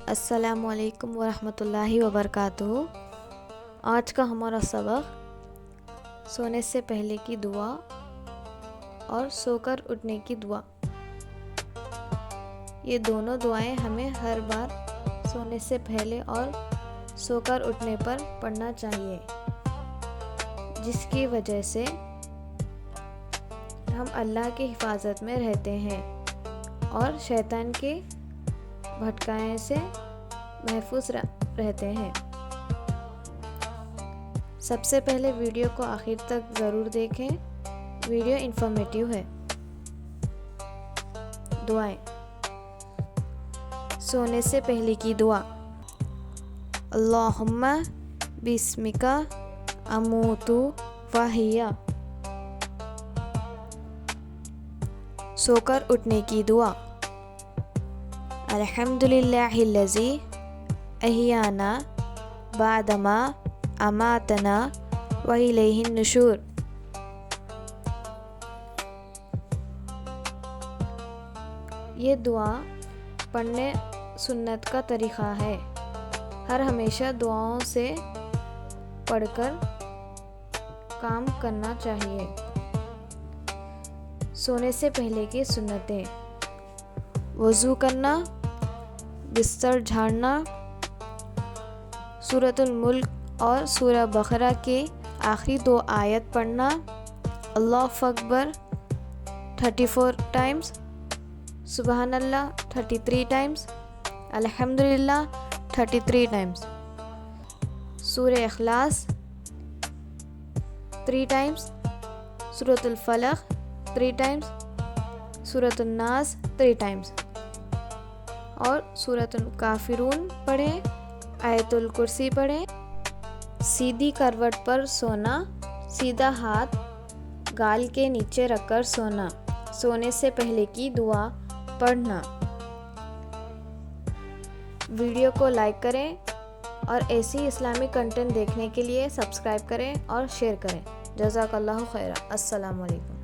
السلام علیکم ورحمۃ اللہ وبرکاتہ۔ آج کا ہمارا سبق سونے سے پہلے کی دعا اور سو کر اٹھنے کی دعا۔ یہ دونوں دعائیں ہمیں ہر بار سونے سے پہلے اور سو کر اٹھنے پر پڑھنا چاہیے، جس کی وجہ سے ہم اللہ کی حفاظت میں رہتے ہیں اور شیطان کے بھٹکانے سے محفوظ رہتے ہیں۔ سب سے پہلے ویڈیو کو آخر تک ضرور دیکھیں، ویڈیو انفارمیٹیو ہے۔ دعائیں۔ سونے سے پہلے کی دعا: اللہم بسمک اموت واحیا۔ سو کر اٹھنے کی دعا: الحمدللہ الذی احیانا بعدما اماتنا والیہ النشور۔ یہ دعا پڑھنے سنت کا طریقہ ہے۔ ہر ہمیشہ دعاؤں سے پڑھ کر کام کرنا چاہیے۔ سونے سے پہلے کی سنتیں: وضو کرنا، بستر جھاڑنا، سورۃ الملک اور سورہ بقرہ کے آخری 2 آیت پڑھنا، اللہ اکبر 34 ٹائمز، سبحان اللہ 33 ٹائمز، الحمدللہ 33 ٹائمز، سورہ اخلاص 3 ٹائمز، سورۃ الفلق 3 ٹائمز، سورۃ الناس 3 ٹائمز اور سورۃ الکافرون پڑھیں، آیت الکرسی پڑھیں۔ سیدھی کروٹ پر سونا، سیدھا ہاتھ گال کے نیچے رکھ کر سونا، سونے سے پہلے کی دعا پڑھنا۔ ویڈیو کو لائک کریں اور ایسی اسلامی کنٹینٹ دیکھنے کے لیے سبسکرائب کریں اور شیئر کریں۔ جزاک اللہ خیرا۔ السلام علیکم۔